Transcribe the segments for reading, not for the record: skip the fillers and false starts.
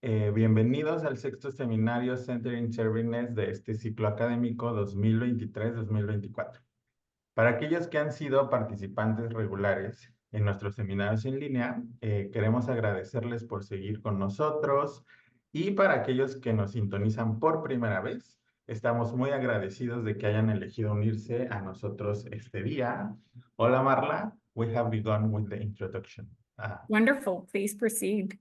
Bienvenidos al sexto seminario Centering Service de este ciclo académico 2023-2024. Para aquellos que han sido participantes regulares en nuestros seminarios en línea, queremos agradecerles por seguir con nosotros, y para aquellos que nos sintonizan por primera vez, estamos muy agradecidos de que hayan elegido unirse a nosotros este día. Hola Marla, we have begun with the introduction. Wonderful. Please proceed.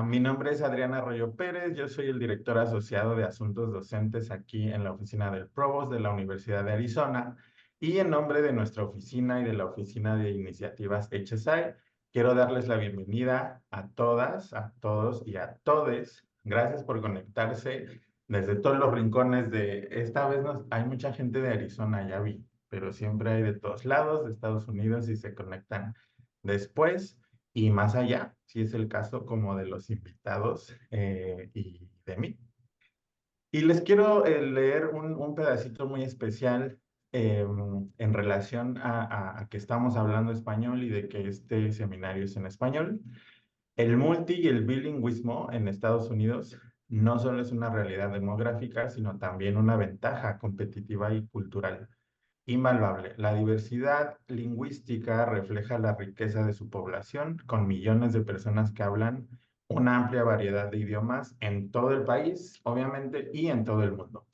Mi nombre es Adriana Arroyo Pérez, yo soy el director asociado de Asuntos Docentes aquí en la oficina del Provost de la Universidad de Arizona, y en nombre de nuestra oficina y de la Oficina de Iniciativas HSI, quiero darles la bienvenida a todas, a todos y a todes. Gracias por conectarse desde todos los rincones esta vez hay mucha gente de Arizona, ya vi, pero siempre hay de todos lados, de Estados Unidos, y se conectan después y más allá, si es el caso como de los invitados y de mí. Y les quiero leer un pedacito muy especial en relación a que estamos hablando español y de que este seminario es en español. El y el bilingüismo en Estados Unidos no solo es una realidad demográfica, sino también una ventaja competitiva y cultural invaluable. La diversidad lingüística refleja la riqueza de su población, con millones de personas que hablan una amplia variedad de idiomas en todo el país, obviamente, y en todo el mundo.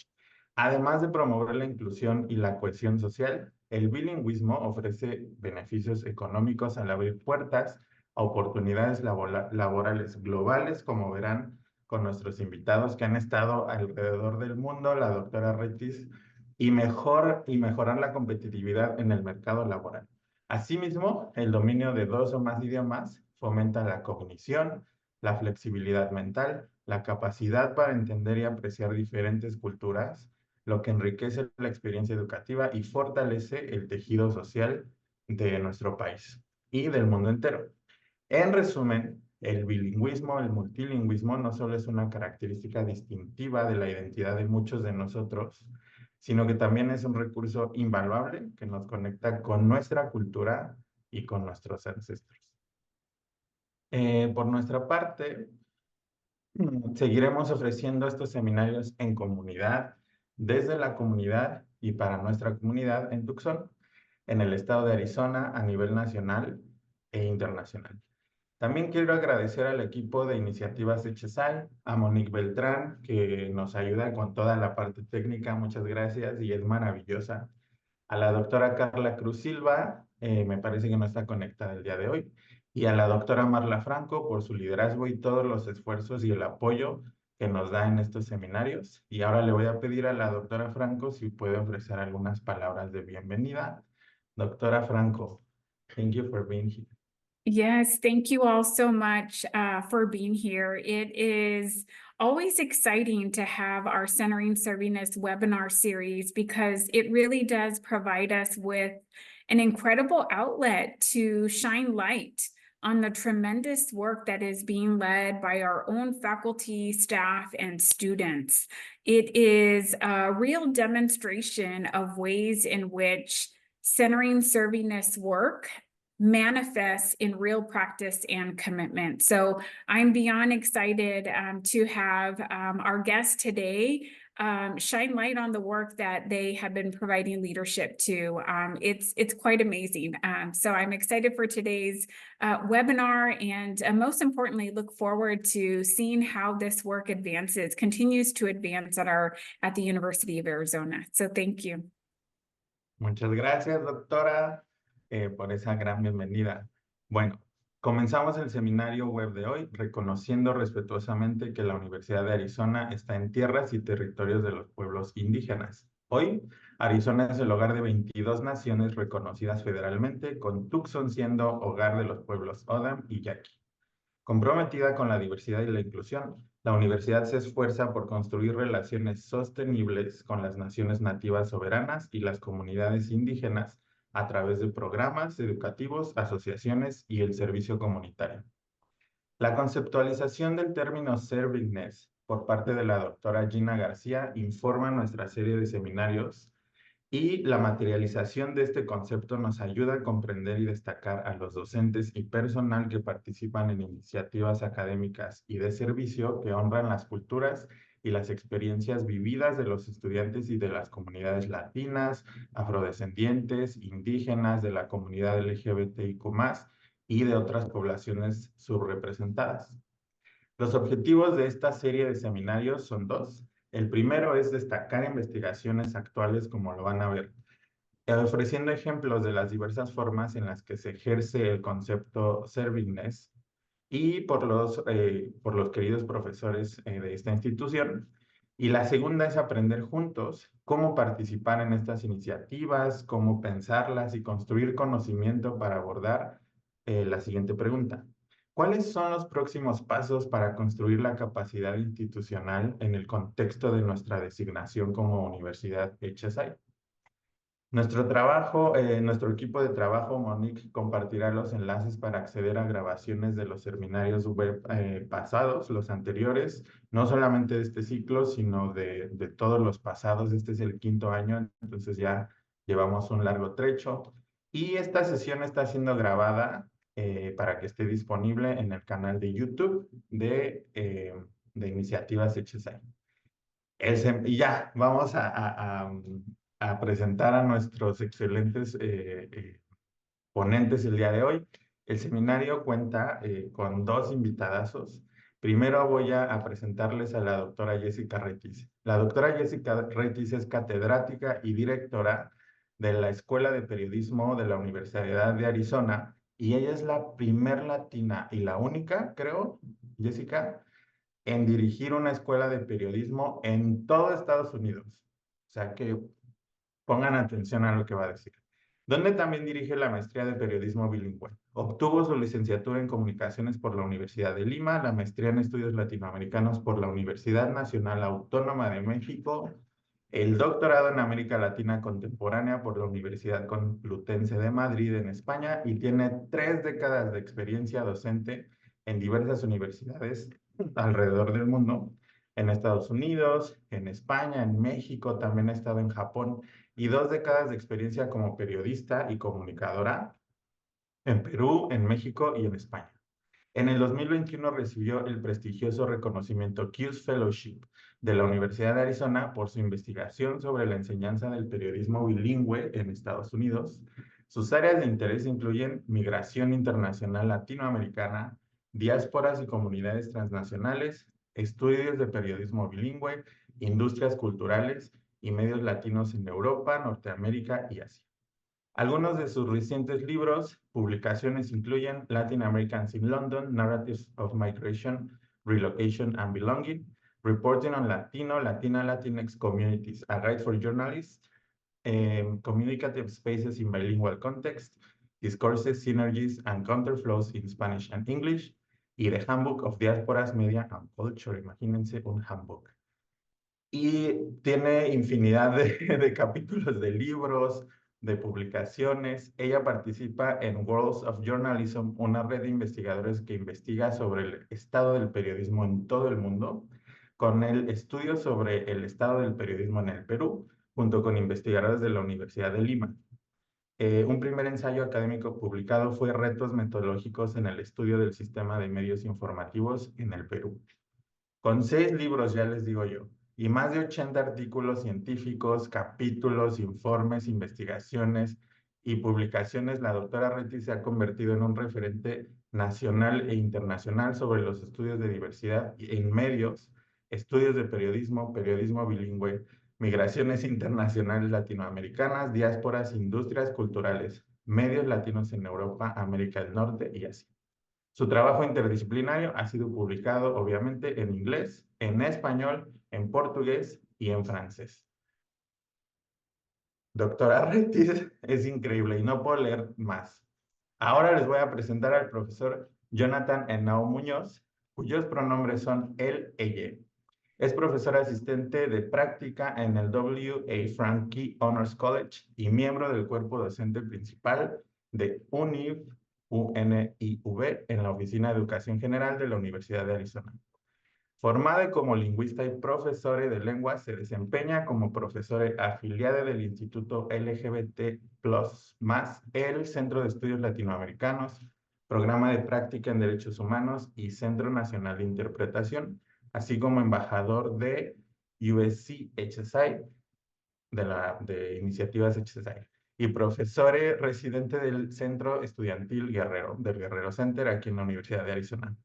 Además de promover la inclusión y la cohesión social, el bilingüismo ofrece beneficios económicos al abrir puertas a oportunidades laborales globales, como verán con nuestros invitados que han estado alrededor del mundo, la doctora Retis, y mejorar la competitividad en el mercado laboral. Asimismo, el dominio de dos o más idiomas fomenta la cognición, la flexibilidad mental, la capacidad para entender y apreciar diferentes culturas, lo que enriquece la experiencia educativa y fortalece el tejido social de nuestro país y del mundo entero. En resumen, el bilingüismo, el multilingüismo no solo es una característica distintiva de la identidad de muchos de nosotros, sino que también es un recurso invaluable que nos conecta con nuestra cultura y con nuestros ancestros. Por nuestra parte, seguiremos ofreciendo estos seminarios en comunidad, desde la comunidad y para nuestra comunidad en Tucson, en el estado de Arizona, a nivel nacional e internacional. También quiero agradecer al equipo de Iniciativas HSI, a Monique Beltrán, que nos ayuda con toda la parte técnica, muchas gracias, y es maravillosa. A la doctora Carla Cruz Silva, me parece que no está conectada el día de hoy, y a la doctora Marla Franco por su liderazgo y todos los esfuerzos y el apoyo que nos da en estos seminarios. Y ahora le voy a pedir a la doctora Franco si puede ofrecer algunas palabras de bienvenida. Doctora Franco, thank you for being here. Yes, thank you all so much for being here. It is always exciting to have our Centering Servingness webinar series because it really does provide us with an incredible outlet to shine light on the tremendous work that is being led by our own faculty, staff, and students. It is a real demonstration of ways in which Centering Servingness work manifests in real practice and commitment. So I'm beyond excited to have our guests today shine light on the work that they have been providing leadership to. It's quite amazing. So I'm excited for today's webinar, and most importantly, look forward to seeing how this work continues to advance at the University of Arizona. So thank you. Muchas gracias, doctora, por esa gran bienvenida. Bueno, comenzamos el seminario web de hoy reconociendo respetuosamente que la Universidad de Arizona está en tierras y territorios de los pueblos indígenas. Hoy, Arizona es el hogar de 22 naciones reconocidas federalmente, con Tucson siendo hogar de los pueblos O'odham y Yaqui. Comprometida con la diversidad y la inclusión, la universidad se esfuerza por construir relaciones sostenibles con las naciones nativas soberanas y las comunidades indígenas a través de programas educativos, asociaciones y el servicio comunitario. La conceptualización del término servingness por parte de la doctora Gina García informa nuestra serie de seminarios Y la materialización de este concepto nos ayuda a comprender y destacar a los docentes y personal que participan en iniciativas académicas y de servicio que honran las culturas y las experiencias vividas de los estudiantes y de las comunidades latinas, afrodescendientes, indígenas, de la comunidad LGBTIQ+, y de otras poblaciones subrepresentadas. Los objetivos de esta serie de seminarios son dos. El primero es destacar investigaciones actuales, como lo van a ver, ofreciendo ejemplos de las diversas formas en las que se ejerce el concepto servingness y por los queridos profesores de esta institución. Y la segunda es aprender juntos cómo participar en estas iniciativas, cómo pensarlas y construir conocimiento para abordar la siguiente pregunta. ¿Cuáles son los próximos pasos para construir la capacidad institucional en el contexto de nuestra designación como Universidad HSI? Nuestro equipo de trabajo, Monique, compartirá los enlaces para acceder a grabaciones de los seminarios web pasados, los anteriores, no solamente de este ciclo, sino de todos los pasados. Este es el 5º año, entonces ya llevamos un largo trecho. Y esta sesión está siendo grabada para que esté disponible en el canal de YouTube de Iniciativas HSI. Y ya, vamos a presentar a nuestros excelentes ponentes el día de hoy. El seminario cuenta con 2 invitadazos. Primero voy a presentarles a la doctora Jessica Retis. La doctora Jessica Retis es catedrática y directora de la Escuela de Periodismo de la Universidad de Arizona, y ella es la primer latina y la única, creo, Jessica, en dirigir una escuela de periodismo en todo Estados Unidos. O sea que pongan atención a lo que va a decir. Donde también dirige la maestría de periodismo bilingüe. Obtuvo su licenciatura en comunicaciones por la Universidad de Lima, la maestría en estudios latinoamericanos por la Universidad Nacional Autónoma de México, el doctorado en América Latina Contemporánea por la Universidad Complutense de Madrid en España, y tiene 3 décadas de experiencia docente en diversas universidades alrededor del mundo, en Estados Unidos, en España, en México, también ha estado en Japón, y 2 décadas de experiencia como periodista y comunicadora en Perú, en México y en España. En el 2021 recibió el prestigioso reconocimiento CUES Fellowship de la Universidad de Arizona por su investigación sobre la enseñanza del periodismo bilingüe en Estados Unidos. Sus áreas de interés incluyen migración internacional latinoamericana, diásporas y comunidades transnacionales, estudios de periodismo bilingüe, industrias culturales y medios latinos en Europa, Norteamérica y Asia. Algunos de sus recientes publicaciones incluyen Latin Americans in London, Narratives of Migration, Relocation and Belonging, Reporting on Latino, Latina, Latinx Communities, A Guide for Journalists, Communicative Spaces in Bilingual Context, Discourses, Synergies and Counterflows in Spanish and English, y The Handbook of Diasporas, Media and Culture. Imagínense un handbook. Y tiene infinidad de capítulos de libros, de publicaciones. Ella participa en Worlds of Journalism, una red de investigadores que investiga sobre el estado del periodismo en todo el mundo, con el estudio sobre el estado del periodismo en el Perú, junto con investigadores de la Universidad de Lima. Un primer ensayo académico publicado fue Retos metodológicos en el estudio del sistema de medios informativos en el Perú. Con 6 libros, ya les digo yo, y más de 80 artículos científicos, capítulos, informes, investigaciones y publicaciones, la doctora Retis se ha convertido en un referente nacional e internacional sobre los estudios de diversidad en medios, estudios de periodismo, periodismo bilingüe, migraciones internacionales latinoamericanas, diásporas, industrias culturales, medios latinos en Europa, América del Norte y Asia. Su trabajo interdisciplinario ha sido publicado, obviamente, en inglés, en español, en portugués y en francés. Doctora Retis es increíble y no puedo leer más. Ahora les voy a presentar al profesor Jonathan Henao Muñoz, cuyos pronombres son él, ella. Es profesor asistente de práctica en el W.A. Franke Honors College y miembro del cuerpo docente principal de UNIV en la Oficina de Educación General de la Universidad de Arizona. Formada como lingüista y profesora de lengua, se desempeña como profesora afiliada del Instituto LGBT más el Centro de Estudios Latinoamericanos, Programa de Práctica en Derechos Humanos y Centro Nacional de Interpretación, así como embajador de USC HSI, de Iniciativas HSI, y profesor residente del Centro Estudiantil Guerrero, del Guerrero Center, aquí en la Universidad de Arizona.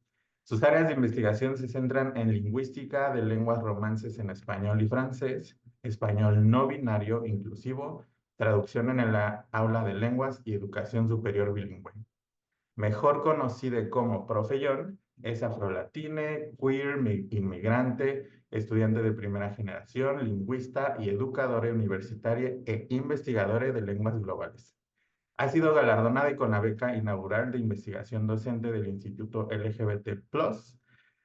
Sus áreas de investigación se centran en lingüística de lenguas romances en español y francés, español no binario inclusivo, traducción en el aula de lenguas y educación superior bilingüe. Mejor conocida como Profellón, es afrolatine, queer, inmigrante, estudiante de primera generación, lingüista y educadora universitaria e investigadora de lenguas globales. Ha sido galardonada con la beca inaugural de investigación docente del Instituto LGBT+,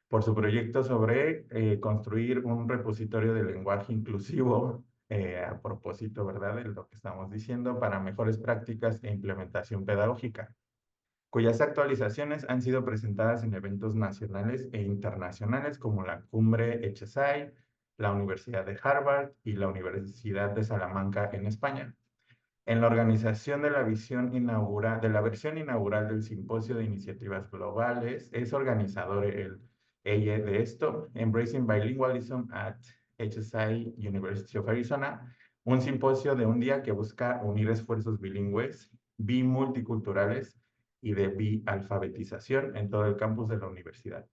por su proyecto sobre construir un repositorio de lenguaje inclusivo, a propósito, ¿verdad?, de lo que estamos diciendo, para mejores prácticas e implementación pedagógica, cuyas actualizaciones han sido presentadas en eventos nacionales e internacionales como la Cumbre HSI, la Universidad de Harvard y la Universidad de Salamanca en España. En la organización de de la versión inaugural del Simposio de Iniciativas Globales, es organizador ella de esto, Embracing Bilingualism at HSI University of Arizona, un simposio de un día que busca unir esfuerzos bilingües, bimulticulturales y de bialfabetización en todo el campus de la universidad.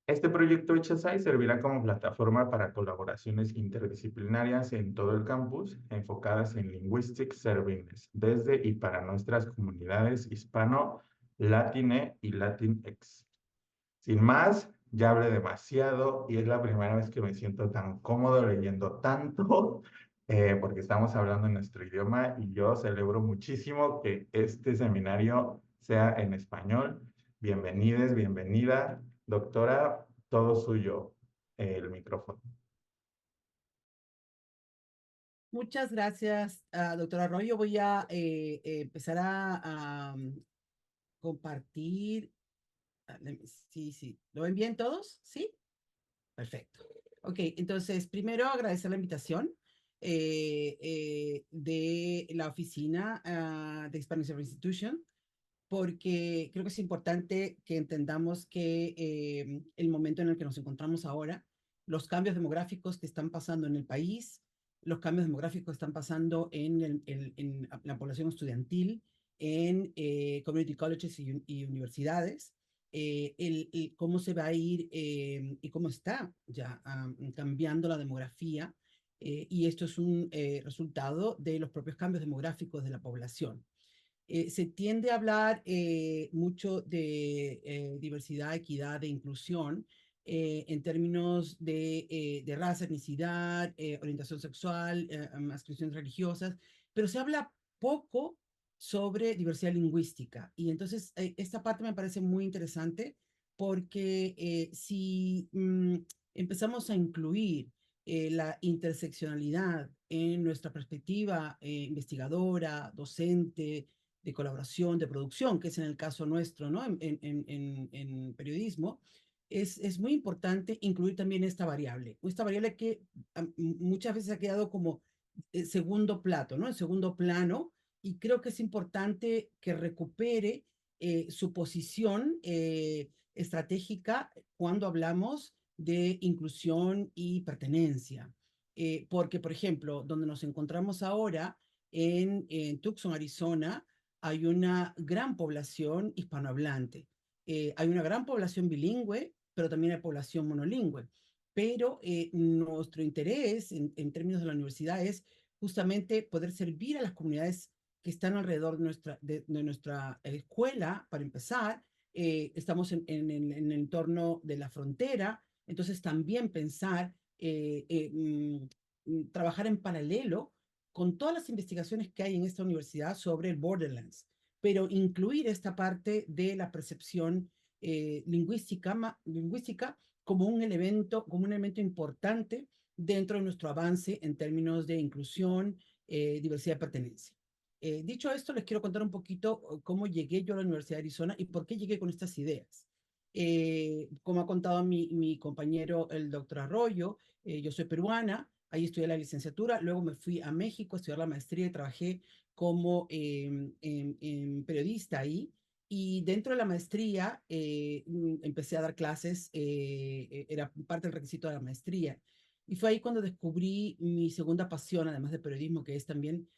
Este proyecto HSI servirá como plataforma para colaboraciones interdisciplinarias en todo el campus, enfocadas en Linguistic Services, desde y para nuestras comunidades hispano, latine y latinx. Sin más, ya hablé demasiado y es la primera vez que me siento tan cómodo leyendo tanto, porque estamos hablando en nuestro idioma y yo celebro muchísimo que este seminario sea en español. Bienvenides, bienvenida, doctora, todo suyo, el micrófono. Muchas gracias, doctora Arroyo. Voy a empezar a compartir. Sí. ¿Lo ven bien todos? ¿Sí? Perfecto. Ok, entonces, primero agradecer la invitación de la oficina de Spanish Service Institution, porque creo que es importante que entendamos que el momento en el que nos encontramos ahora, los cambios demográficos que están pasando en el país, los cambios demográficos que están pasando en la población estudiantil, en community colleges y universidades, cómo se va a ir y cómo está ya cambiando la demografía, y esto es un resultado de los propios cambios demográficos de la población. Se tiende a hablar mucho de diversidad, equidad e inclusión en términos de raza, etnicidad, orientación sexual, adscripciones religiosas, pero se habla poco sobre diversidad lingüística. Y entonces esta parte me parece muy interesante porque si empezamos a incluir la interseccionalidad en nuestra perspectiva investigadora, docente, de colaboración, de producción, que es en el caso nuestro, ¿no? En periodismo, es muy importante incluir también esta variable que muchas veces ha quedado como segundo plato, ¿no? En segundo plano, y creo que es importante que recupere su posición estratégica cuando hablamos de inclusión y pertenencia. Porque, por ejemplo, donde nos encontramos ahora, en Tucson, Arizona, hay una gran población hispanohablante. Hay una gran población bilingüe, pero también hay población monolingüe. Pero nuestro interés en términos de la universidad es justamente poder servir a las comunidades que están alrededor de nuestra escuela, para empezar. Estamos en el entorno de la frontera, entonces también pensar, trabajar en paralelo con todas las investigaciones que hay en esta universidad sobre el Borderlands, pero incluir esta parte de la percepción lingüística como un elemento importante dentro de nuestro avance en términos de inclusión, diversidad y pertenencia. Dicho esto, les quiero contar un poquito cómo llegué yo a la Universidad de Arizona y por qué llegué con estas ideas. Como ha contado mi compañero, el doctor Arroyo, yo soy peruana, ahí estudié la licenciatura, luego me fui a México a estudiar la maestría y trabajé como periodista ahí. Y dentro de la maestría empecé a dar clases, era parte del requisito de la maestría. Y fue ahí cuando descubrí mi segunda pasión, además de periodismo, que es también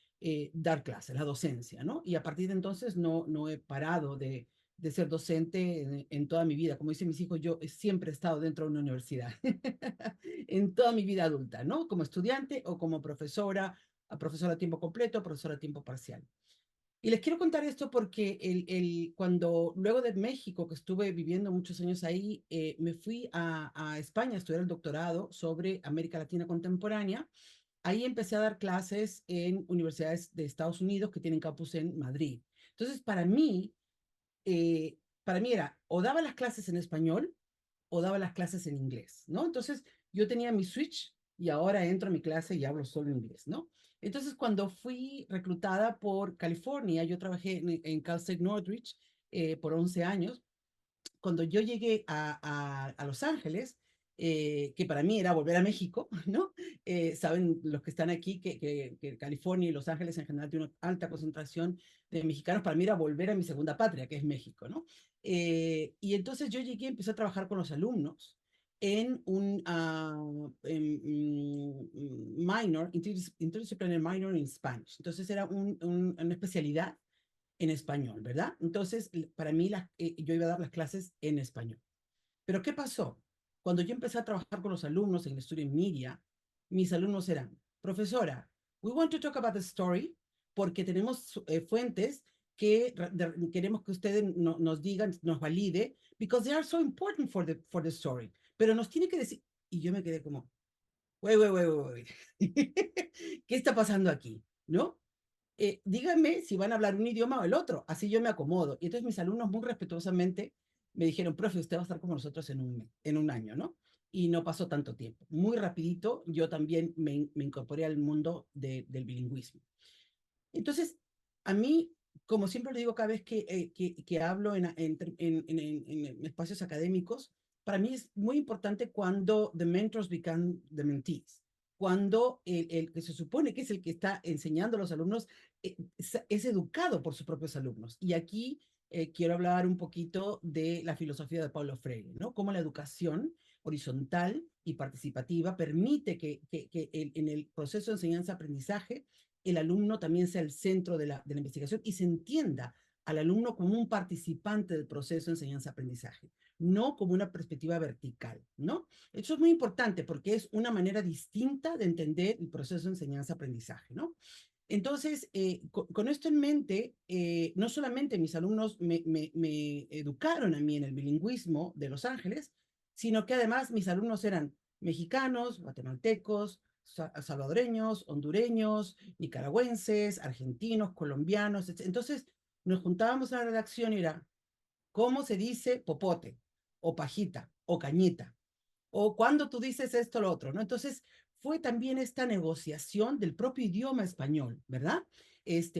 dar clases, la docencia, ¿no? Y a partir de entonces no he parado de ser docente en toda mi vida. Como dicen mis hijos, yo siempre he estado dentro de una universidad, en toda mi vida adulta, ¿no? Como estudiante o como profesora, profesora a tiempo completo, profesora a tiempo parcial. Y les quiero contar esto porque cuando luego de México, que estuve viviendo muchos años ahí, me fui a España a estudiar el doctorado sobre América Latina contemporánea. Ahí empecé a dar clases en universidades de Estados Unidos que tienen campus en Madrid. Entonces, para mí era o daba las clases en español o daba las clases en inglés, ¿no? Entonces yo tenía mi switch y ahora entro a mi clase y hablo solo inglés, ¿no? Entonces cuando fui reclutada por California, yo trabajé en Cal State Northridge por 11 años. Cuando yo llegué a Los Ángeles, que para mí era volver a México, ¿no? Saben los que están aquí que California y Los Ángeles en general tiene una alta concentración de mexicanos, para mí era volver a mi segunda patria, que es México, ¿no? Y entonces yo llegué y empecé a trabajar con los alumnos en un minor, interdisciplinary minor in Spanish. Entonces era una especialidad en español, ¿verdad? Entonces, para mí, yo iba a dar las clases en español. Pero ¿qué pasó? Cuando yo empecé a trabajar con los alumnos en el estudio en Media, mis alumnos eran, profesora, we want to talk about the story, porque tenemos fuentes que queremos que ustedes nos digan, nos valide, because they are so important for the story. Pero nos tiene que decir, y yo me quedé como, wait. ¿Qué está pasando aquí? ¿No? Díganme si van a hablar un idioma o el otro, así yo me acomodo. Y entonces mis alumnos muy respetuosamente me dijeron, profe, usted va a estar con nosotros en un año, ¿no? Y no pasó tanto tiempo. Muy rapidito, yo también me incorporé al mundo del bilingüismo. Entonces, a mí, como siempre le digo cada vez que hablo en espacios académicos, para mí es muy importante cuando the mentors become the mentees, cuando el que se supone que es el que está enseñando a los alumnos es educado por sus propios alumnos. Y aquí quiero hablar un poquito de la filosofía de Paulo Freire, ¿no? Cómo la educación horizontal y participativa permite que en el proceso de enseñanza-aprendizaje el alumno también sea el centro de la investigación y se entienda al alumno como un participante del proceso de enseñanza-aprendizaje, no como una perspectiva vertical, ¿no? Eso es muy importante porque es una manera distinta de entender el proceso de enseñanza-aprendizaje, ¿no? Entonces, con esto en mente, no solamente mis alumnos me educaron a mí en el bilingüismo de Los Ángeles, sino que además mis alumnos eran mexicanos, guatemaltecos, salvadoreños, hondureños, nicaragüenses, argentinos, colombianos. Entonces, nos juntábamos a la redacción y era, ¿cómo se dice popote? O pajita, o cañita, o cuando tú dices esto o lo otro, ¿no? Entonces, fue también esta negociación del propio idioma español, ¿verdad?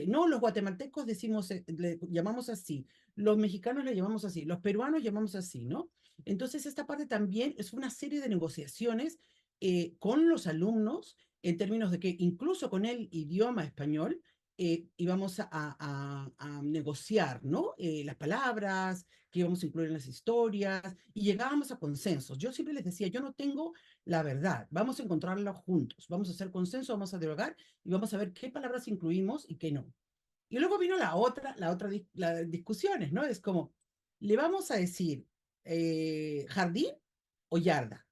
No, los guatemaltecos decimos, le llamamos así, los mexicanos le llamamos así, los peruanos llamamos así, ¿no? Entonces, esta parte también es una serie de negociaciones con los alumnos en términos de que incluso con el idioma español íbamos a negociar, ¿no? Las palabras, que íbamos a incluir en las historias, y llegábamos a consensos. Yo siempre les decía, yo no tengo la verdad, vamos a encontrarla juntos, vamos a hacer consenso, vamos a dialogar y vamos a ver qué palabras incluimos y qué no. Y luego vino las discusiones, ¿no? Es como, le vamos a decir jardín o yarda,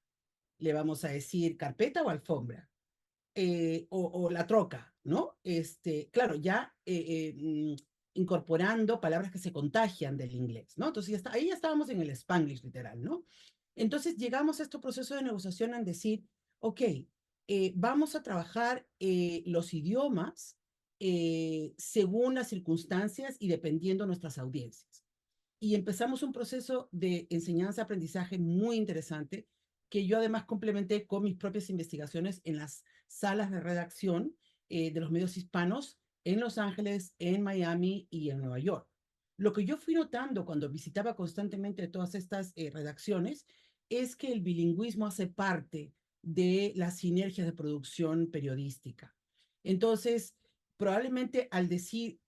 le vamos a decir carpeta o alfombra, o la troca, ¿no? Claro, ya incorporando palabras que se contagian del inglés, ¿no? Entonces, ahí ya estábamos en el Spanglish literal, ¿no? Entonces, llegamos a este proceso de negociación en decir, ok, vamos a trabajar los idiomas según las circunstancias y dependiendo nuestras audiencias. Y empezamos un proceso de enseñanza-aprendizaje muy interesante que yo además complementé con mis propias investigaciones en las salas de redacción de los medios hispanos en Los Ángeles, en Miami y en Nueva York. Lo que yo fui notando cuando visitaba constantemente todas estas redacciones es que el bilingüismo hace parte de las sinergias de producción periodística. Entonces, probablemente al decir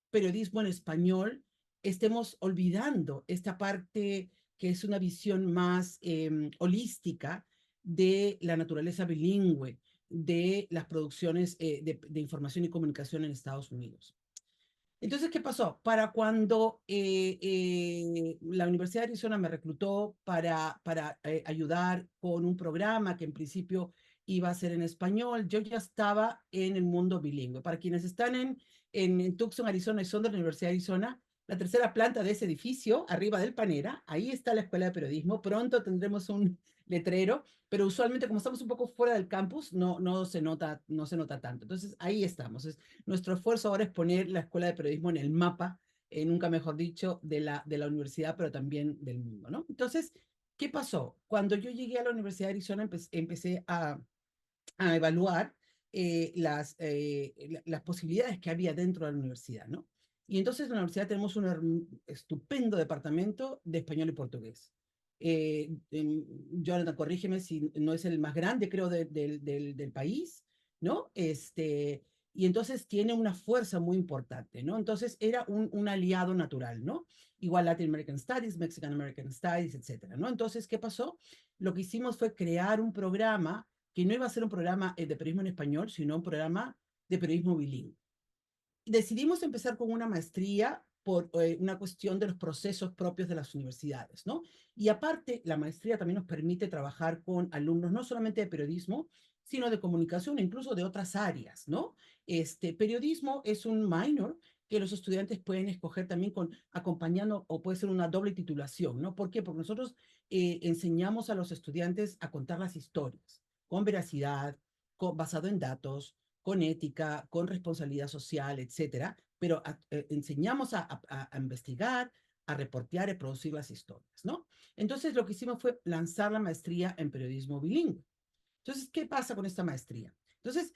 periodismo en español, estemos olvidando esta parte que es una visión más holística de la naturaleza bilingüe de las producciones de información y comunicación en Estados Unidos. Entonces, ¿qué pasó? Para cuando la Universidad de Arizona me reclutó para ayudar con un programa que en principio iba a ser en español, yo ya estaba en el mundo bilingüe. Para quienes están en Tucson, Arizona y son de la Universidad de Arizona, la tercera planta de ese edificio, arriba del Panera, ahí está la Escuela de Periodismo. Pronto tendremos un letrero, pero usualmente como estamos un poco fuera del campus, no se nota tanto. Entonces, ahí estamos. Nuestro esfuerzo ahora es poner la Escuela de Periodismo en el mapa, nunca mejor dicho, de la universidad, pero también del mundo, ¿no? Entonces, ¿qué pasó? Cuando yo llegué a la Universidad de Arizona, empecé a evaluar las posibilidades que había dentro de la universidad, ¿no? Y entonces en la universidad tenemos un estupendo departamento de español y portugués. Jonathan, corrígeme si no es el más grande, creo, del país, ¿no? Y entonces tiene una fuerza muy importante, ¿no? Entonces era un aliado natural, ¿no? Igual Latin American Studies, Mexican American Studies, etcétera, ¿no? Entonces, ¿qué pasó? Lo que hicimos fue crear un programa que no iba a ser un programa de periodismo en español, sino un programa de periodismo bilingüe. Decidimos empezar con una maestría por una cuestión de los procesos propios de las universidades, ¿no? Y aparte, la maestría también nos permite trabajar con alumnos no solamente de periodismo, sino de comunicación, incluso de otras áreas, ¿no? Periodismo es un minor que los estudiantes pueden escoger también acompañando, o puede ser una doble titulación, ¿no? ¿Por qué? Porque nosotros enseñamos a los estudiantes a contar las historias con veracidad, basado en datos, con ética, con responsabilidad social, etcétera, pero enseñamos a investigar, a reportear y producir las historias, ¿no? Entonces, lo que hicimos fue lanzar la maestría en periodismo bilingüe. Entonces, ¿qué pasa con esta maestría? Entonces,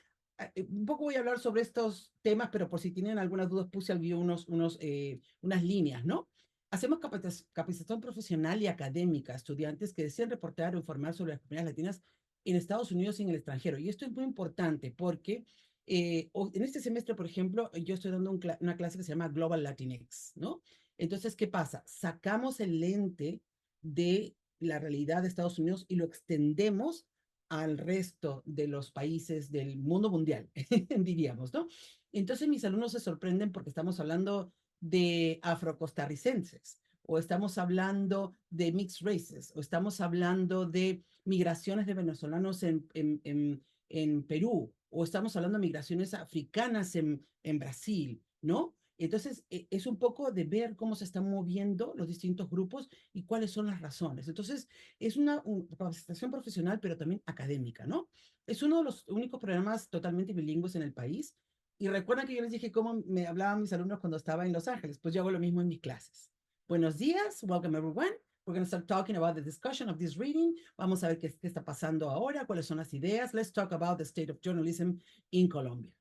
un poco voy a hablar sobre estos temas, pero por si tienen algunas dudas, puse al guión unas líneas, ¿no? Hacemos capacitación profesional y académica a estudiantes que desean reportar o informar sobre las comunidades latinas en Estados Unidos y en el extranjero. Y esto es muy importante porque en este semestre, por ejemplo, yo estoy dando una clase que se llama Global Latinx, ¿no? Entonces, ¿qué pasa? Sacamos el lente de la realidad de Estados Unidos y lo extendemos al resto de los países del mundo mundial, diríamos, ¿no? Entonces mis alumnos se sorprenden porque estamos hablando de afrocostarricenses, o estamos hablando de mixed races, o estamos hablando de migraciones de venezolanos en Perú, o estamos hablando de migraciones africanas en Brasil, ¿no? Entonces, es un poco de ver cómo se están moviendo los distintos grupos y cuáles son las razones. Entonces, es una capacitación profesional, pero también académica, ¿no? Es uno de los únicos programas totalmente bilingües en el país. Y recuerdan que yo les dije cómo me hablaban mis alumnos cuando estaba en Los Ángeles. Pues yo hago lo mismo en mis clases. Buenos días, welcome everyone. We're going to start talking about the discussion of this reading. Vamos a ver qué está pasando ahora, cuáles son las ideas. Let's talk about the state of journalism in Colombia.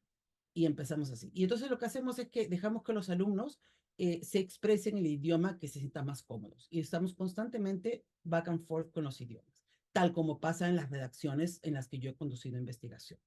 Y empezamos así. Y entonces lo que hacemos es que dejamos que los alumnos se expresen en el idioma que se sientan más cómodos. Y estamos constantemente back and forth con los idiomas, tal como pasa en las redacciones en las que yo he conducido investigación.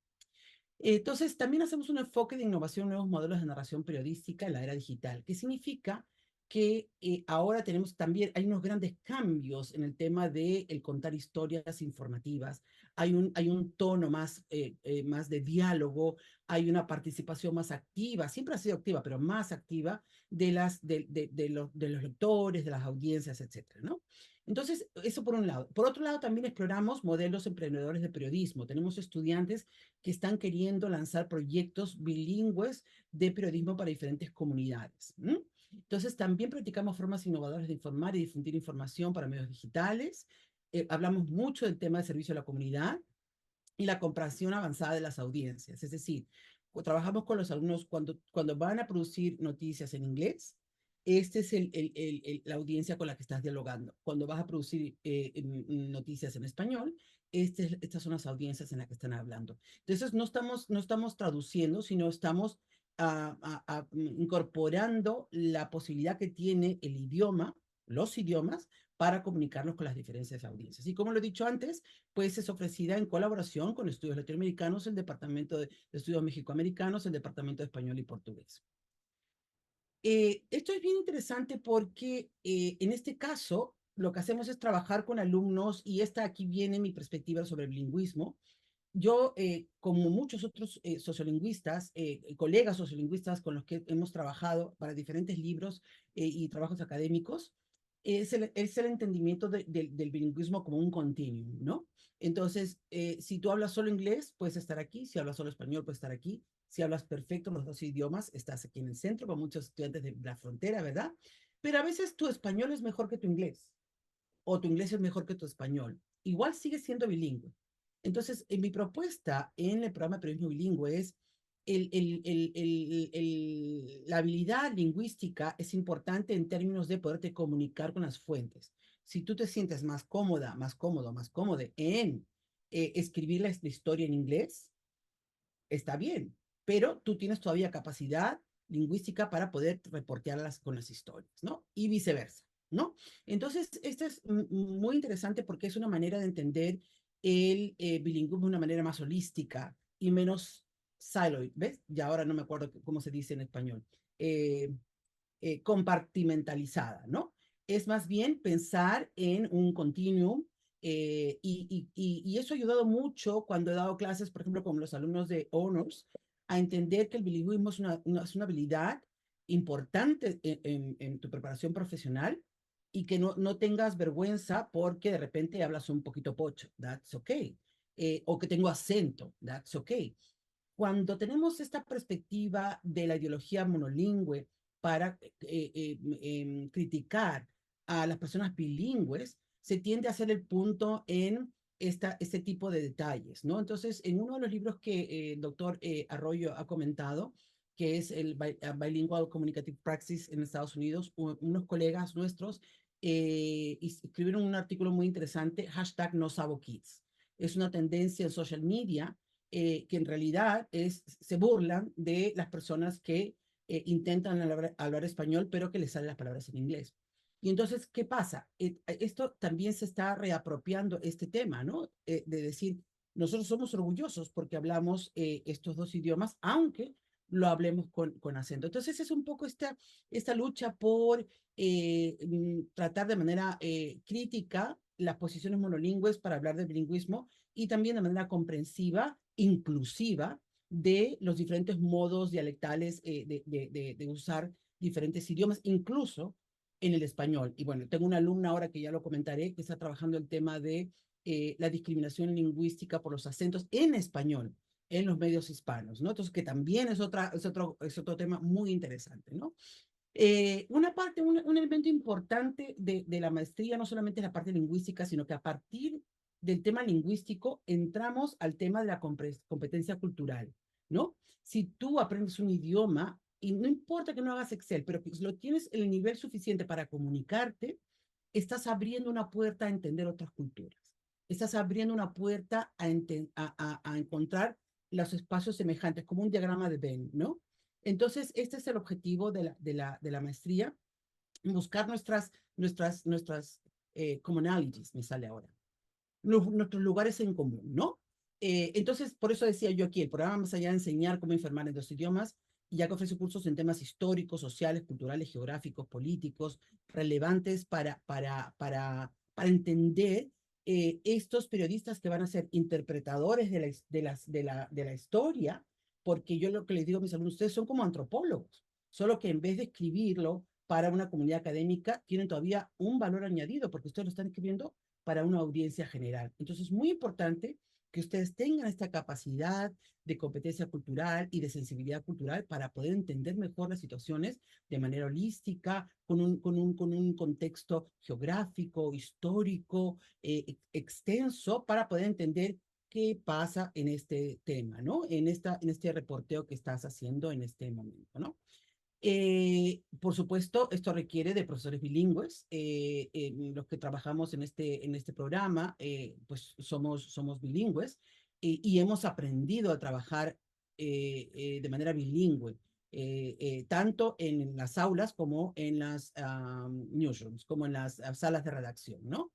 Entonces, también hacemos un enfoque de innovación en nuevos modelos de narración periodística en la era digital, que significa que ahora tenemos también, hay unos grandes cambios en el tema de el contar historias informativas, hay un tono más de diálogo, hay una participación más activa, siempre ha sido activa, pero más activa de los lectores, de las audiencias, etcétera, ¿no? Entonces, eso por un lado. Por otro lado, también exploramos modelos emprendedores de periodismo. Tenemos estudiantes que están queriendo lanzar proyectos bilingües de periodismo para diferentes comunidades. Entonces, también practicamos formas innovadoras de informar y difundir información para medios digitales. Hablamos mucho del tema de servicio a la comunidad y la comprensión avanzada de las audiencias. Es decir, trabajamos con los alumnos cuando van a producir noticias en inglés. Este es la audiencia con la que estás dialogando. Cuando vas a producir noticias en español, estas son las audiencias en las que están hablando. Entonces, no estamos traduciendo, sino estamos incorporando la posibilidad que tiene el idioma, los idiomas, para comunicarnos con las diferentes audiencias. Y como lo he dicho antes, pues es ofrecida en colaboración con Estudios Latinoamericanos, el Departamento de Estudios Mexicoamericanos, el Departamento de Español y Portugués. Esto es bien interesante porque en este caso lo que hacemos es trabajar con alumnos y aquí viene mi perspectiva sobre el bilingüismo. Yo, como muchos otros sociolingüistas, colegas sociolingüistas con los que hemos trabajado para diferentes libros y trabajos académicos, es el entendimiento del bilingüismo como un continuum, ¿no? Entonces, si tú hablas solo inglés, puedes estar aquí; si hablas solo español, puedes estar aquí; si hablas perfecto los dos idiomas, estás aquí en el centro, con muchos estudiantes de la frontera, ¿verdad? Pero a veces tu español es mejor que tu inglés, o tu inglés es mejor que tu español. Igual sigue siendo bilingüe. Entonces, en mi propuesta en el programa de periodismo bilingüe es la habilidad lingüística es importante en términos de poderte comunicar con las fuentes. Si tú te sientes más cómoda, más cómodo, más cómodo en escribir la historia en inglés, está bien, pero tú tienes todavía capacidad lingüística para poder reportearlas con las historias, ¿no? Y viceversa, ¿no? Entonces, esto es muy interesante porque es una manera de entender el bilingüismo de una manera más holística y menos siloed, ¿ves? Y ahora no me acuerdo cómo se dice en español. Compartimentalizada, ¿no? Es más bien pensar en un continuum y eso ha ayudado mucho cuando he dado clases, por ejemplo, con los alumnos de Honors, a entender que el bilingüismo es una habilidad importante en tu preparación profesional y que no tengas vergüenza porque de repente hablas un poquito pocho, that's okay. O que tengo acento, that's okay. Cuando tenemos esta perspectiva de la ideología monolingüe para criticar a las personas bilingües, se tiende a hacer el punto en este tipo de detalles, ¿no? Entonces, en uno de los libros que el doctor Arroyo ha comentado, que es el Bilingual Communicative Praxis en Estados Unidos, unos colegas nuestros escribieron un artículo muy interesante, hashtag #NoSaboKids. Es una tendencia en social media que en realidad se burlan de las personas que intentan hablar español, pero que les salen las palabras en inglés. Y entonces, ¿qué pasa? Esto también se está reapropiando este tema, ¿no? De decir, nosotros somos orgullosos porque hablamos estos dos idiomas, aunque lo hablemos con acento. Entonces, es un poco esta lucha por tratar de manera crítica las posiciones monolingües para hablar de bilingüismo y también de manera comprensiva, inclusiva, de los diferentes modos dialectales de usar diferentes idiomas, incluso en el español. Y bueno, tengo una alumna ahora que ya lo comentaré, que está trabajando el tema de la discriminación lingüística por los acentos en español en los medios hispanos, ¿no? Entonces, que también es otro tema muy interesante, ¿no? Un elemento importante de la maestría no solamente es la parte lingüística, sino que a partir del tema lingüístico entramos al tema de la competencia cultural, ¿no? Si tú aprendes un idioma, y no importa que no hagas Excel, pero que lo tienes en el nivel suficiente para comunicarte, estás abriendo una puerta a entender otras culturas. Estás abriendo una puerta a encontrar los espacios semejantes, como un diagrama de Venn, ¿no? Entonces, este es el objetivo de la maestría, buscar nuestras commonalities, me sale ahora, nuestros lugares en común, ¿no? Entonces, por eso decía yo aquí, el programa más allá de enseñar cómo enfermar en dos idiomas, ya que ofrece cursos en temas históricos, sociales, culturales, geográficos, políticos, relevantes para entender estos periodistas que van a ser interpretadores de la historia, porque yo lo que les digo a mis alumnos, ustedes son como antropólogos, solo que en vez de escribirlo para una comunidad académica, tienen todavía un valor añadido, porque ustedes lo están escribiendo para una audiencia general. Entonces, es muy importante que ustedes tengan esta capacidad de competencia cultural y de sensibilidad cultural para poder entender mejor las situaciones de manera holística, con un contexto geográfico, histórico, extenso, para poder entender qué pasa en este tema, ¿no? En este reporteo que estás haciendo en este momento, ¿no? Por supuesto, esto requiere de profesores bilingües. Los que trabajamos en este programa, pues somos bilingües y hemos aprendido a trabajar de manera bilingüe. tanto en las aulas como en las newsrooms, como en las salas de redacción, ¿no?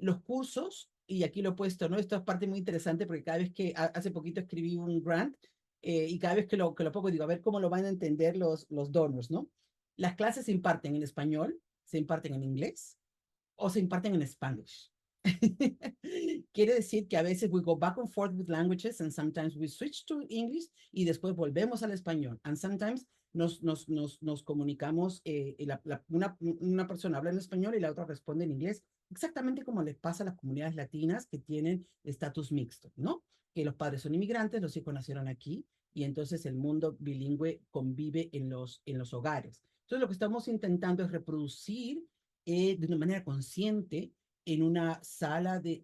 Los cursos, y aquí lo he puesto, ¿no? Esto es parte muy interesante porque cada vez que hace poquito escribí un grant y cada vez que lo pongo digo, a ver cómo lo van a entender los donors, ¿no? Las clases se imparten en español, se imparten en inglés o se imparten en Spanish. Quiere decir que a veces we go back and forth with languages and sometimes we switch to English y después volvemos al español. And sometimes nos comunicamos, una persona habla en español y la otra responde en inglés, exactamente como les pasa a las comunidades latinas que tienen estatus mixto, ¿no? Que los padres son inmigrantes, los hijos nacieron aquí y entonces el mundo bilingüe convive en los hogares. Entonces lo que estamos intentando es reproducir de una manera consciente en una sala de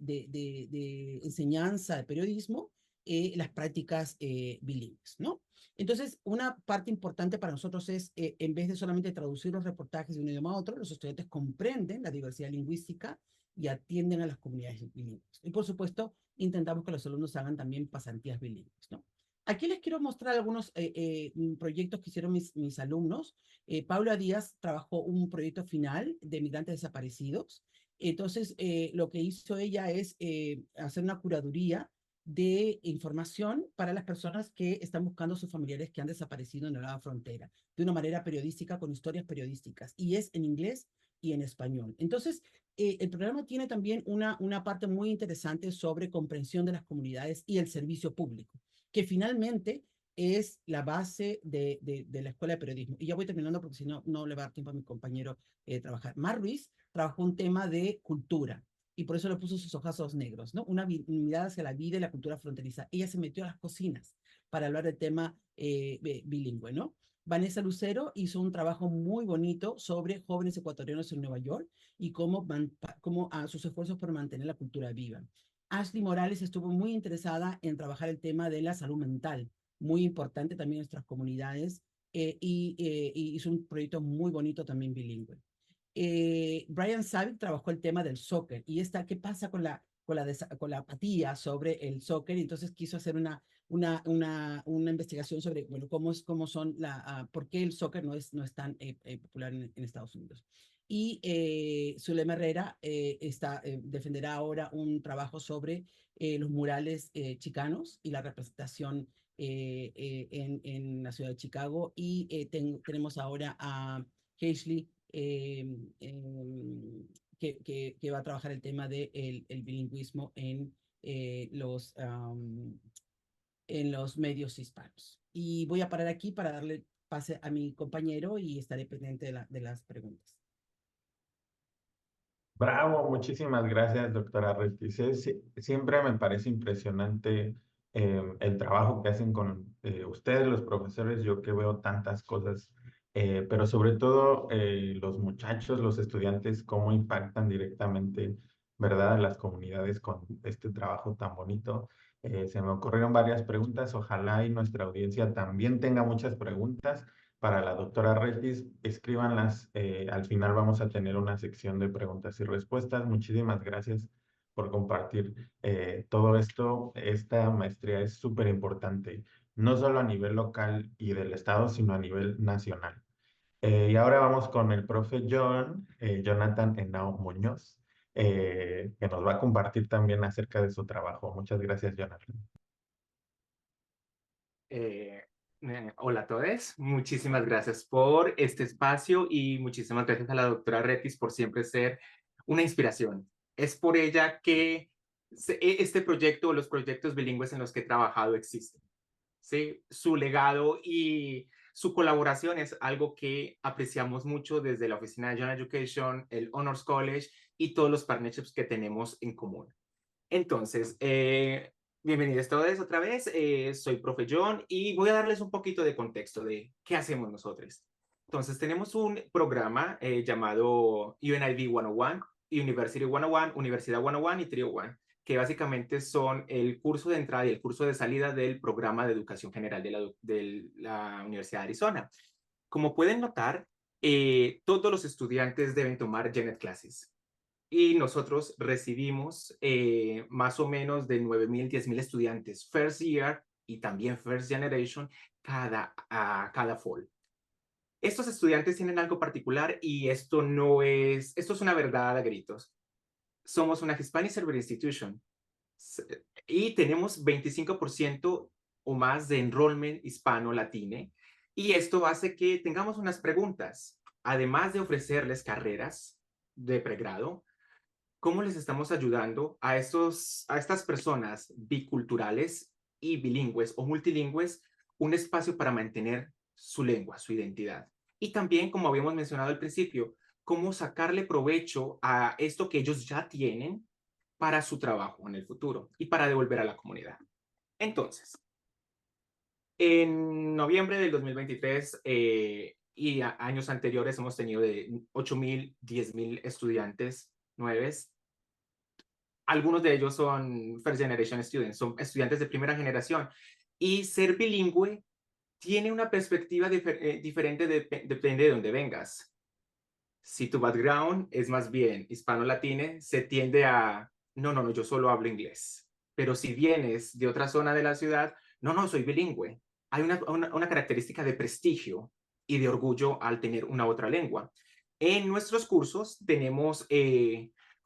enseñanza de periodismo las prácticas bilingües, ¿no? Entonces, una parte importante para nosotros es, en vez de solamente traducir los reportajes de un idioma a otro, los estudiantes comprenden la diversidad lingüística y atienden a las comunidades bilingües. Y por supuesto, intentamos que los alumnos hagan también pasantías bilingües, ¿no? Aquí les quiero mostrar algunos proyectos que hicieron mis alumnos. Paula Díaz trabajó un proyecto final de migrantes desaparecidos. Entonces, lo que hizo ella es hacer una curaduría de información para las personas que están buscando a sus familiares que han desaparecido en la nueva frontera, de una manera periodística, con historias periodísticas, y es en inglés y en español. Entonces, el programa tiene también una parte muy interesante sobre comprensión de las comunidades y el servicio público, que finalmente es la base de la Escuela de Periodismo. Y ya voy terminando porque si no, no le va a dar tiempo a mi compañero trabajar. Mar Ruiz trabajó un tema de cultura y por eso le puso sus ojazos negros, ¿no? Una mirada hacia la vida y la cultura fronteriza. Ella se metió a las cocinas para hablar del tema bilingüe, ¿no? Vanessa Lucero hizo un trabajo muy bonito sobre jóvenes ecuatorianos en Nueva York y cómo sus esfuerzos por mantener la cultura viva. Ashley Morales estuvo muy interesada en trabajar el tema de la salud mental, muy importante también en nuestras comunidades, y hizo un proyecto muy bonito también bilingüe. Brian Savick trabajó el tema del soccer y qué pasa con la apatía sobre el soccer, y entonces quiso hacer una investigación sobre, bueno, por qué el soccer no es tan popular en Estados Unidos. Y Zulema Herrera defenderá ahora un trabajo sobre los murales chicanos y la representación en la ciudad de Chicago. Y tenemos ahora a Ashley que va a trabajar el tema del el bilingüismo en los medios hispanos. Y voy a parar aquí para darle pase a mi compañero y estaré pendiente de las preguntas. Bravo, muchísimas gracias, doctora Restis. Siempre me parece impresionante el trabajo que hacen con ustedes, los profesores, yo que veo tantas cosas, pero sobre todo los muchachos, los estudiantes, cómo impactan directamente, ¿verdad?, a las comunidades con este trabajo tan bonito. Se me ocurrieron varias preguntas, ojalá y nuestra audiencia también tenga muchas preguntas para la doctora Retis. Escríbanlas. Al final vamos a tener una sección de preguntas y respuestas. Muchísimas gracias por compartir todo esto. Esta maestría es súper importante, no solo a nivel local y del estado, sino a nivel nacional. Y ahora vamos con el profe Jonathan Henao Muñoz, que nos va a compartir también acerca de su trabajo. Muchas gracias, Jonathan. Hola a todos, muchísimas gracias por este espacio y muchísimas gracias a la doctora Retis por siempre ser una inspiración. Es por ella que este proyecto o los proyectos bilingües en los que he trabajado existen. ¿Sí? Su legado y su colaboración es algo que apreciamos mucho desde la oficina de Young Education, el Honors College y todos los partnerships que tenemos en común. Entonces, bienvenidos todos otra vez. Soy profe John y voy a darles un poquito de contexto de qué hacemos nosotros. Entonces, tenemos un programa llamado UNIV 101, University 101, Universidad 101 y 301, que básicamente son el curso de entrada y el curso de salida del programa de educación general de la Universidad de Arizona. Como pueden notar, todos los estudiantes deben tomar Gen Ed classes. Y nosotros recibimos más o menos de 9,000, 10,000 estudiantes first year y también first generation a cada fall. Estos estudiantes tienen algo particular y esto es una verdad a gritos. Somos una Hispanic Server Institution y tenemos 25% o más de enrollment hispano-latine, y esto hace que tengamos unas preguntas. Además de ofrecerles carreras de pregrado, ¿cómo les estamos ayudando a estas personas biculturales y bilingües o multilingües un espacio para mantener su lengua, su identidad? Y también, como habíamos mencionado al principio, cómo sacarle provecho a esto que ellos ya tienen para su trabajo en el futuro y para devolver a la comunidad. Entonces, en noviembre del 2023 y años anteriores hemos tenido de 8,000, 10,000 estudiantes nuevos. Algunos de ellos son first generation students, son estudiantes de primera generación. Y ser bilingüe tiene una perspectiva diferente, depende de dónde vengas. Si tu background es más bien hispano-latine, se tiende a, no, yo solo hablo inglés. Pero si vienes de otra zona de la ciudad, no, soy bilingüe. Hay una característica de prestigio y de orgullo al tener una otra lengua. En nuestros cursos tenemos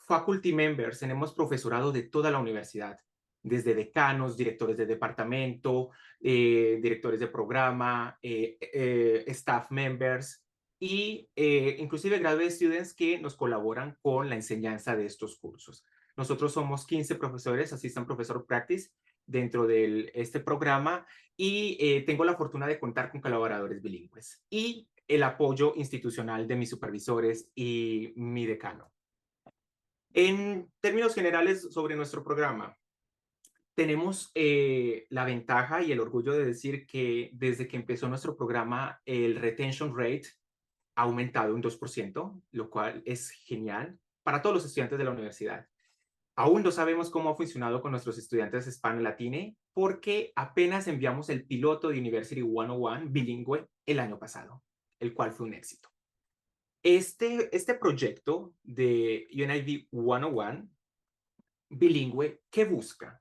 faculty members, tenemos profesorado de toda la universidad, desde decanos, directores de departamento, directores de programa, staff members, y inclusive graduate students que nos colaboran con la enseñanza de estos cursos. Nosotros somos 15 profesores, Assistant Professor Practice, dentro de este programa, y tengo la fortuna de contar con colaboradores bilingües y el apoyo institucional de mis supervisores y mi decano. En términos generales sobre nuestro programa, tenemos la ventaja y el orgullo de decir que desde que empezó nuestro programa, el retention rate ha aumentado un 2%, lo cual es genial para todos los estudiantes de la universidad. Aún no sabemos cómo ha funcionado con nuestros estudiantes hispano-latine porque apenas enviamos el piloto de University 101 bilingüe el año pasado, el cual fue un éxito. Este proyecto de UNIV 101 bilingüe, ¿qué busca?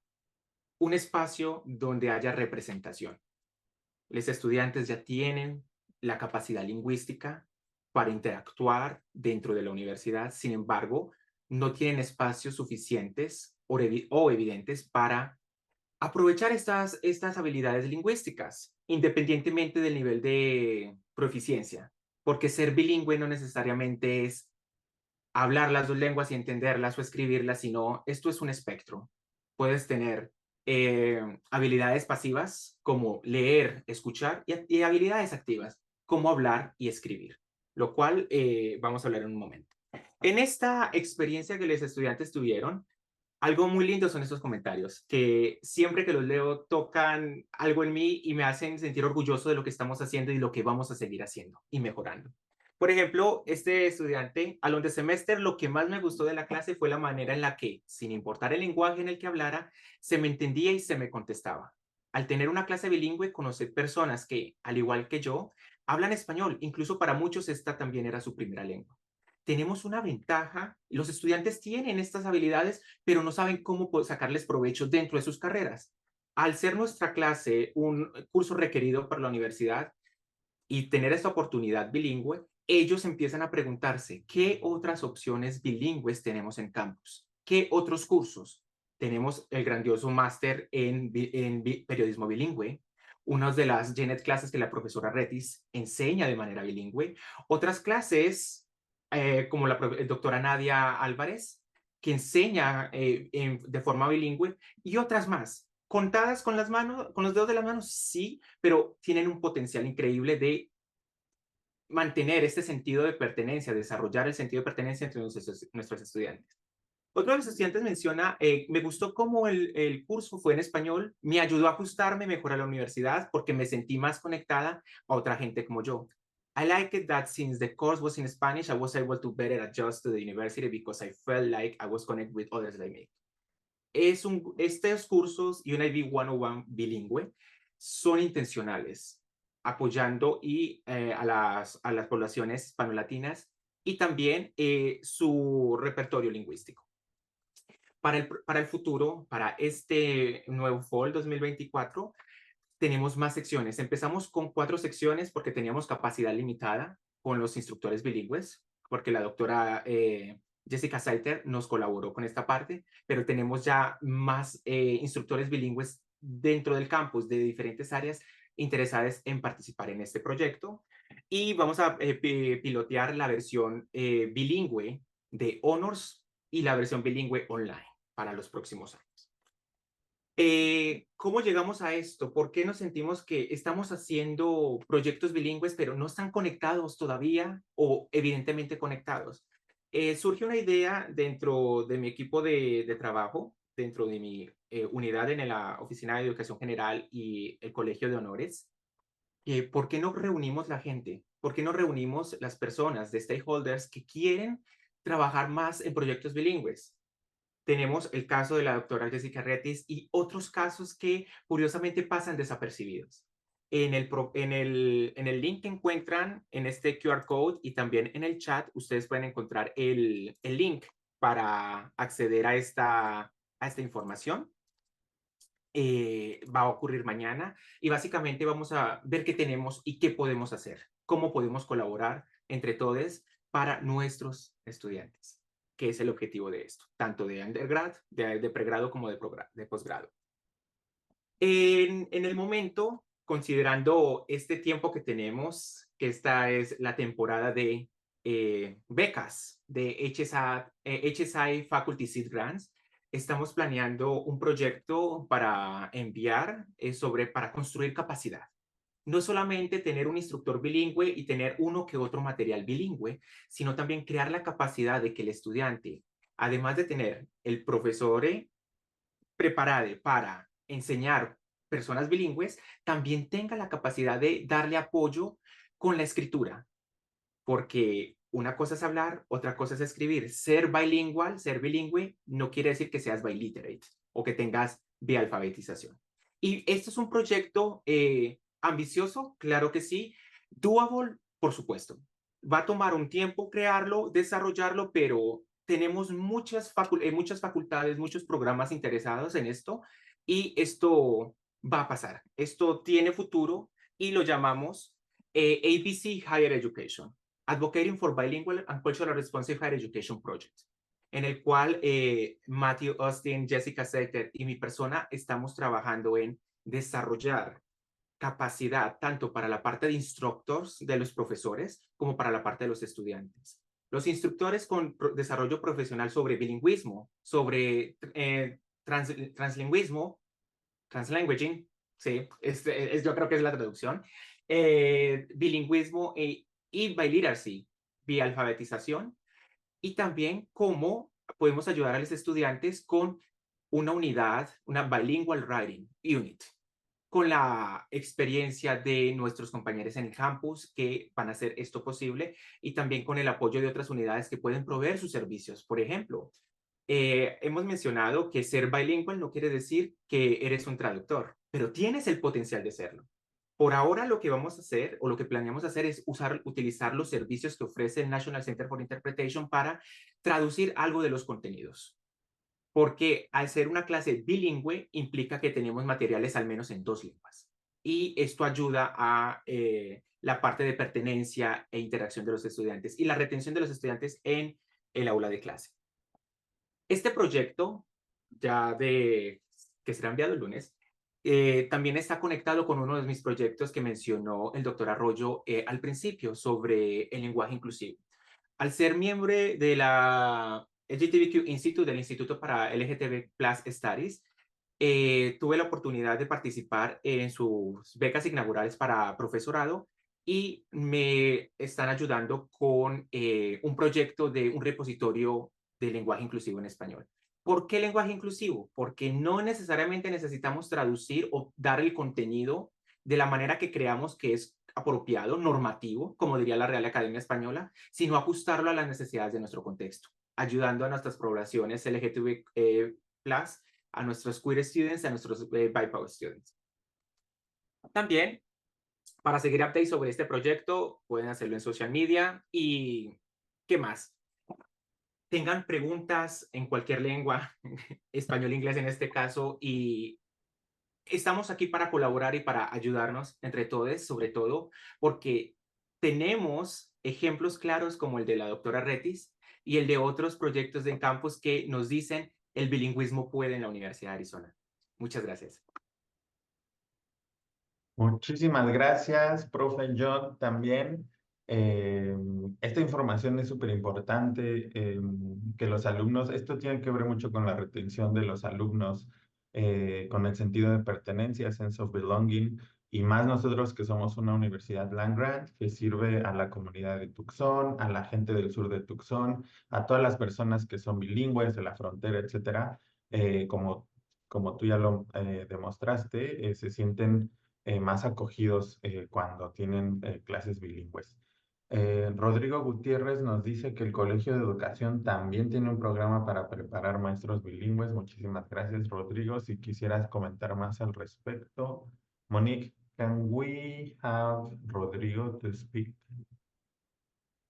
Un espacio donde haya representación. Los estudiantes ya tienen la capacidad lingüística para interactuar dentro de la universidad, sin embargo, no tienen espacios suficientes o evidentes para aprovechar estas habilidades lingüísticas, independientemente del nivel de proficiencia, porque ser bilingüe no necesariamente es hablar las dos lenguas y entenderlas o escribirlas, sino esto es un espectro. Puedes tener habilidades pasivas como leer, escuchar, y habilidades activas como hablar y escribir, lo cual vamos a hablar en un momento. En esta experiencia que los estudiantes tuvieron, algo muy lindo son estos comentarios, que siempre que los leo tocan algo en mí y me hacen sentir orgulloso de lo que estamos haciendo y lo que vamos a seguir haciendo y mejorando. Por ejemplo, este estudiante, al de semestre, lo que más me gustó de la clase fue la manera en la que, sin importar el lenguaje en el que hablara, se me entendía y se me contestaba. Al tener una clase bilingüe, conocí personas que, al igual que yo, hablan español. Incluso para muchos esta también era su primera lengua. Tenemos una ventaja, los estudiantes tienen estas habilidades, pero no saben cómo sacarles provecho dentro de sus carreras. Al ser nuestra clase un curso requerido por la universidad y tener esta oportunidad bilingüe, ellos empiezan a preguntarse, ¿qué otras opciones bilingües tenemos en campus? ¿Qué otros cursos? Tenemos el grandioso máster en periodismo bilingüe, unas de las Genet clases que la profesora Retis enseña de manera bilingüe, otras clases como la doctora Nadia Álvarez, que enseña de forma bilingüe, y otras más. Contadas con las manos, con los dedos de las manos, sí, pero tienen un potencial increíble de mantener este sentido de pertenencia, desarrollar el sentido de pertenencia entre nuestros estudiantes. Otro de los estudiantes menciona, me gustó cómo el curso fue en español, me ayudó a ajustarme mejor a la universidad porque me sentí más conectada a otra gente como yo. I like it that since the course was in Spanish, I was able to better adjust to the university because I felt like I was connected with others like me. Estos cursos UNIV 101 bilingüe son intencionales, apoyando a las poblaciones hispanolatinas y también su repertorio lingüístico. Para el futuro, para este nuevo Fall 2024, tenemos más secciones. Empezamos con 4 secciones porque teníamos capacidad limitada con los instructores bilingües, porque la doctora Jessica Saiter nos colaboró con esta parte, pero tenemos ya más instructores bilingües dentro del campus de diferentes áreas interesadas en participar en este proyecto. Y vamos a pilotear la versión bilingüe de Honors y la versión bilingüe online para los próximos años. ¿Cómo llegamos a esto? ¿Por qué nos sentimos que estamos haciendo proyectos bilingües, pero no están conectados todavía o evidentemente conectados? Surge una idea dentro de mi equipo de trabajo, dentro de mi unidad en la Oficina de Educación General y el Colegio de Honores. ¿Por qué no reunimos la gente? ¿Por qué no reunimos las personas de stakeholders que quieren trabajar más en proyectos bilingües? Tenemos el caso de la doctora Jessica Retis y otros casos que curiosamente pasan desapercibidos. En el link que encuentran en este QR code y también en el chat, ustedes pueden encontrar el link para acceder a esta información. Va a ocurrir mañana y básicamente vamos a ver qué tenemos y qué podemos hacer, cómo podemos colaborar entre todos para nuestros estudiantes, que es el objetivo de esto, tanto de undergrad, de pregrado como de posgrado. En el momento, considerando este tiempo que tenemos, que esta es la temporada de becas de HSI Faculty Seed Grants, estamos planeando un proyecto para enviar para construir capacidad. No solamente tener un instructor bilingüe y tener uno que otro material bilingüe, sino también crear la capacidad de que el estudiante, además de tener el profesor preparado para enseñar personas bilingües, también tenga la capacidad de darle apoyo con la escritura. Porque una cosa es hablar, otra cosa es escribir. Ser bilingüe, no quiere decir que seas biliterate o que tengas bialfabetización. Y esto es un proyecto ambicioso, claro que sí. Doable, por supuesto. Va a tomar un tiempo crearlo, desarrollarlo, pero tenemos muchas facultades, muchos programas interesados en esto y esto va a pasar. Esto tiene futuro y lo llamamos ABC Higher Education. Advocating for Bilingual and Culturally Responsive Higher Education Project, en el cual Matthew Austin, Jessica Saiter y mi persona estamos trabajando en desarrollar capacidad tanto para la parte de instructors de los profesores como para la parte de los estudiantes. Los instructores con desarrollo profesional sobre bilingüismo, sobre translingüismo, translanguaging, sí, yo creo que es la traducción, bilingüismo y biliteracy, bialfabetización, y también cómo podemos ayudar a los estudiantes con una unidad, una bilingual writing unit, con la experiencia de nuestros compañeros en el campus que van a hacer esto posible y también con el apoyo de otras unidades que pueden proveer sus servicios. Por ejemplo, hemos mencionado que ser bilingüe no quiere decir que eres un traductor, pero tienes el potencial de serlo. Por ahora lo que vamos a hacer o lo que planeamos hacer es utilizar los servicios que ofrece el National Center for Interpretation para traducir algo de los contenidos. Porque al ser una clase bilingüe implica que tenemos materiales al menos en 2 lenguas. Y esto ayuda a la parte de pertenencia e interacción de los estudiantes y la retención de los estudiantes en el aula de clase. Este proyecto, que será enviado el lunes, también está conectado con uno de mis proyectos que mencionó el doctor Arroyo al principio sobre el lenguaje inclusivo. Al ser miembro de la LGBTQ Institute, del Instituto para LGTB Plus Studies, tuve la oportunidad de participar en sus becas inaugurales para profesorado y me están ayudando con un proyecto de un repositorio de lenguaje inclusivo en español. ¿Por qué lenguaje inclusivo? Porque no necesariamente necesitamos traducir o dar el contenido de la manera que creamos que es apropiado, normativo, como diría la Real Academia Española, sino ajustarlo a las necesidades de nuestro contexto, ayudando a nuestras poblaciones LGTB+, a nuestros queer students, a nuestros BIPOC students. También, para seguir updates sobre este proyecto, pueden hacerlo en social media y ¿qué más? Tengan preguntas en cualquier lengua, español, inglés en este caso, y estamos aquí para colaborar y para ayudarnos entre todos, sobre todo porque tenemos ejemplos claros como el de la doctora Retis y el de otros proyectos en campus que nos dicen el bilingüismo puede en la Universidad de Arizona. Muchas gracias. Muchísimas gracias, profe John, también. Esta información es súper importante, que los alumnos, esto tiene que ver mucho con la retención de los alumnos, con el sentido de pertenencia, sense of belonging, y más nosotros que somos una universidad land-grant que sirve a la comunidad de Tucson, a la gente del sur de Tucson, a todas las personas que son bilingües de la frontera, etcétera. Como tú ya lo demostraste, se sienten más acogidos cuando tienen clases bilingües. Rodrigo Gutiérrez nos dice que el Colegio de Educación también tiene un programa para preparar maestros bilingües. Muchísimas gracias, Rodrigo. Si quisieras comentar más al respecto. Monique, can we have Rodrigo to speak?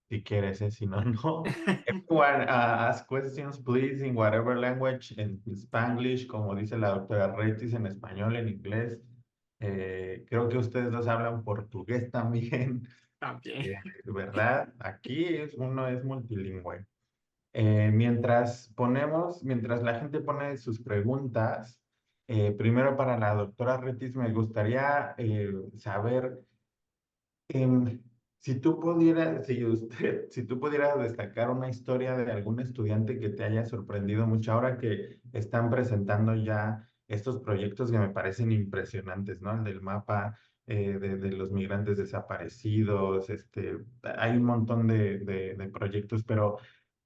Si quieres, si no, no. Everyone, ask questions, please, in whatever language, en Spanglish, como dice la doctora Retis, en español, en inglés. Creo que ustedes dos hablan portugués también, También. ¿verdad? Aquí uno es multilingüe. Mientras la gente pone sus preguntas, primero para la doctora Retis, me gustaría saber Em, si tú pudieras destacar una historia de algún estudiante que te haya sorprendido mucho ahora que están presentando ya estos proyectos que me parecen impresionantes, ¿no? El del mapa de los migrantes desaparecidos, hay un montón de proyectos, pero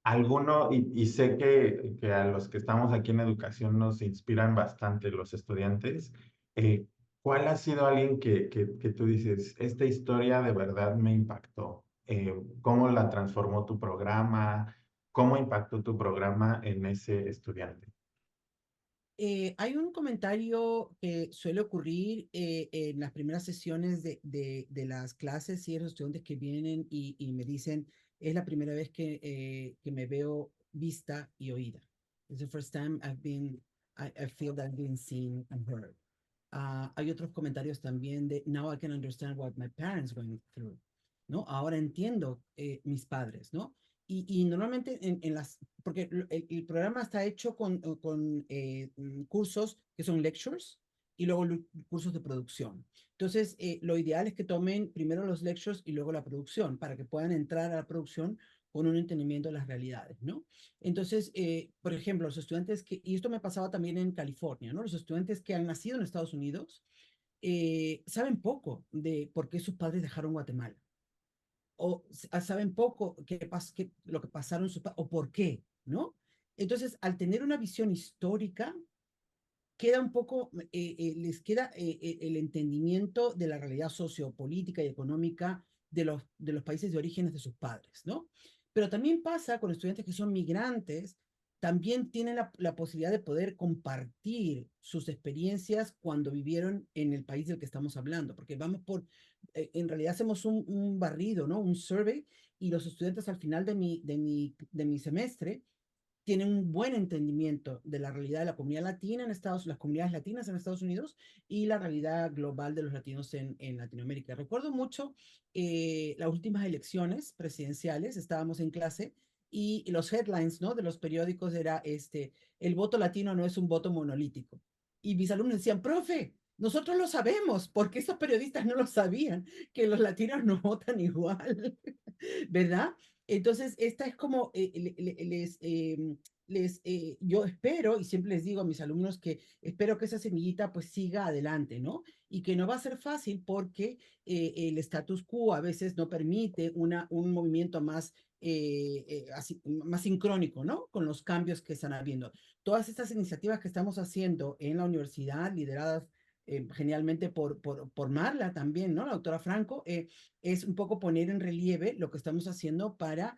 alguno, y sé que a los que estamos aquí en educación nos inspiran bastante los estudiantes. eh, ¿Cuál ha sido alguien que tú dices, esta historia de verdad me impactó? ¿Cómo la transformó tu programa? ¿Cómo impactó tu programa en ese estudiante? Hay un comentario que suele ocurrir en las primeras sesiones de las clases y los estudiantes que vienen y me dicen, es la primera vez que me veo vista y oída. It's the first time I feel that I've been seen and heard. Hay otros comentarios también de, now I can understand what my parents going through, ¿no? Ahora entiendo mis padres, ¿no? Y normalmente porque el programa está hecho con cursos que son lectures y luego cursos de producción. Entonces, lo ideal es que tomen primero los lectures y luego la producción para que puedan entrar a la producción con un entendimiento de las realidades, ¿no? Entonces, por ejemplo, los estudiantes y esto me pasaba también en California, ¿no? Los estudiantes que han nacido en Estados Unidos saben poco de por qué sus padres dejaron Guatemala o saben poco lo que pasaron o por qué, ¿no? Entonces, al tener una visión histórica, queda un poco, les queda el entendimiento de la realidad sociopolítica y económica de los países de orígenes de sus padres, ¿no? Pero también pasa con estudiantes que son migrantes, también tienen la posibilidad de poder compartir sus experiencias cuando vivieron en el país del que estamos hablando, porque en realidad hacemos un barrido, ¿no? Un survey, y los estudiantes al final de mi semestre tienen un buen entendimiento de la realidad de la comunidad latina las comunidades latinas en Estados Unidos y la realidad global de los latinos en Latinoamérica. Recuerdo mucho las últimas elecciones presidenciales, estábamos en clase y los headlines, ¿no? De los periódicos era el voto latino no es un voto monolítico. Y mis alumnos decían, profe, nosotros lo sabemos, porque estos periodistas no lo sabían, que los latinos no votan igual, ¿verdad? Entonces, esta es como yo espero, y siempre les digo a mis alumnos que espero que esa semillita pues siga adelante, ¿no? Y que no va a ser fácil porque el status quo a veces no permite un movimiento más sincrónico, ¿no? Con los cambios que están habiendo. Todas estas iniciativas que estamos haciendo en la universidad, lideradas genialmente por Marla también, ¿no? La doctora Franco, es un poco poner en relieve lo que estamos haciendo para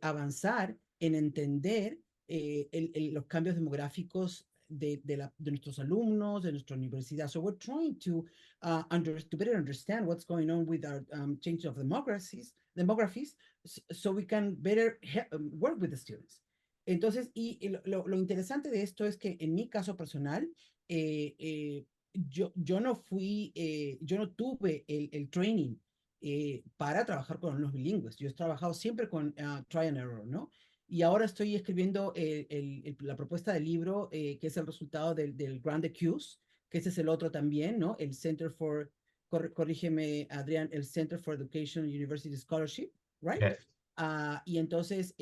avanzar en entender los cambios demográficos de nuestros alumnos, de nuestra universidad. So we're trying to better understand what's going on with our change of demographies, so we can better work with the students. Entonces, y lo interesante de esto es que en mi caso personal, yo no fui, yo no tuve el training para trabajar con alumnos bilingües. Yo he trabajado siempre con try and error, ¿no? Y ahora estoy escribiendo la propuesta del libro, que es el resultado del Grand Accuse, que ese es el otro también, ¿no? El Center for, corrígeme, Adrián, el Center for Education University Scholarship, ¿right? Yes. Y entonces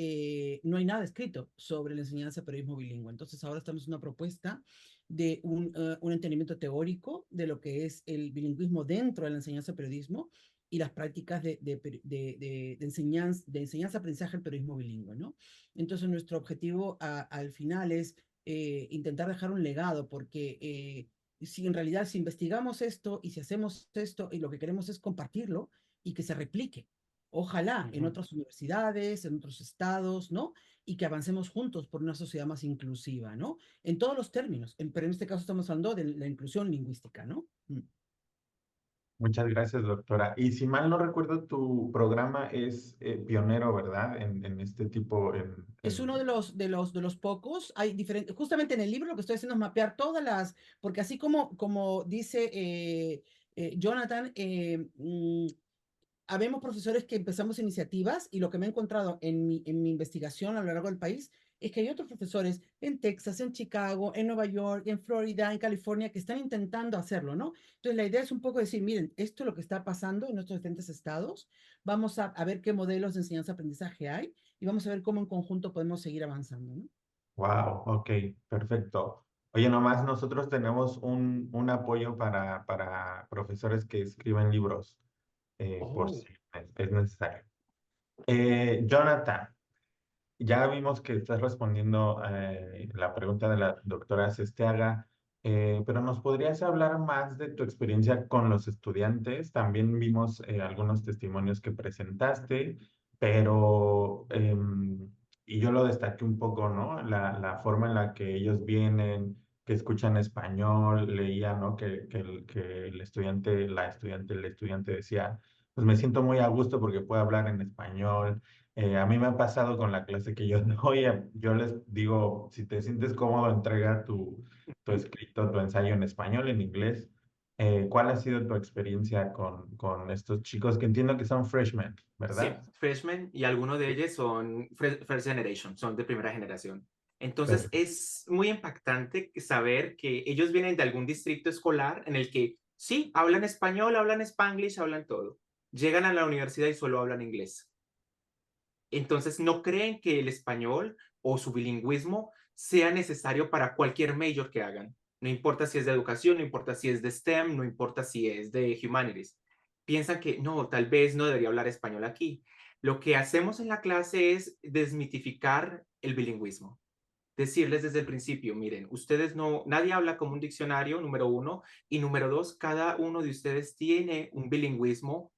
no hay nada escrito sobre la enseñanza de periodismo bilingüe. Entonces ahora estamos en una propuesta de un entendimiento teórico de lo que es el bilingüismo dentro de la enseñanza de periodismo y las prácticas de enseñanza, aprendizaje del periodismo bilingüe, ¿no? Entonces nuestro objetivo al final es intentar dejar un legado, porque si en realidad si investigamos esto y si hacemos esto y lo que queremos es compartirlo y que se replique, ojalá en otras universidades, en otros estados, ¿no? Y que avancemos juntos por una sociedad más inclusiva, ¿no? En todos los términos, pero en este caso estamos hablando de la inclusión lingüística, ¿no? Muchas gracias, doctora. Y si mal no recuerdo, tu programa es pionero, ¿verdad? En este tipo, Es uno de los pocos, hay diferentes, justamente en el libro lo que estoy haciendo es mapear todas porque así como dice Jonathan, habemos profesores que empezamos iniciativas y lo que me he encontrado en mi investigación a lo largo del país es que hay otros profesores en Texas, en Chicago, en Nueva York, en Florida, en California, que están intentando hacerlo, ¿no? Entonces, la idea es un poco decir, miren, esto es lo que está pasando en nuestros diferentes estados, vamos a ver qué modelos de enseñanza-aprendizaje hay y vamos a ver cómo en conjunto podemos seguir avanzando, ¿no? Wow, ok, perfecto. Oye, nomás nosotros tenemos un apoyo para profesores que escriben libros, por Oh, si es necesario. Jonathan, ya vimos que estás respondiendo la pregunta de la doctora Sestiaga, pero ¿nos podrías hablar más de tu experiencia con los estudiantes? También vimos algunos testimonios que presentaste, pero, y yo lo destaqué un poco, ¿no? La forma en la que ellos vienen, que escuchan español, leía, ¿no? Que el estudiante, el estudiante decía, pues me siento muy a gusto porque puedo hablar en español. A mí me ha pasado con la clase que yo doy, yo les digo, si te sientes cómodo, entrega tu escrito, tu ensayo en español, en inglés. ¿Cuál ha sido tu experiencia con estos chicos que entiendo que son freshmen, sí, verdad? freshmen y algunos de ellos son first generation, son de primera generación. Entonces Perfecto. es muy impactante saber que ellos vienen de algún distrito escolar en el que sí, hablan español, hablan spanglish, hablan todo. Llegan a la universidad y solo hablan inglés. Entonces no creen que el español o su bilingüismo sea necesario para cualquier major que hagan. No importa si es de educación, no importa si es de STEM, no importa si es de humanities. Piensan que no, tal vez no debería hablar español aquí. Lo que hacemos en la clase es desmitificar el bilingüismo. Decirles desde el principio, miren, ustedes no, nadie habla como un diccionario, número uno, y número dos, cada uno de ustedes tiene un bilingüismo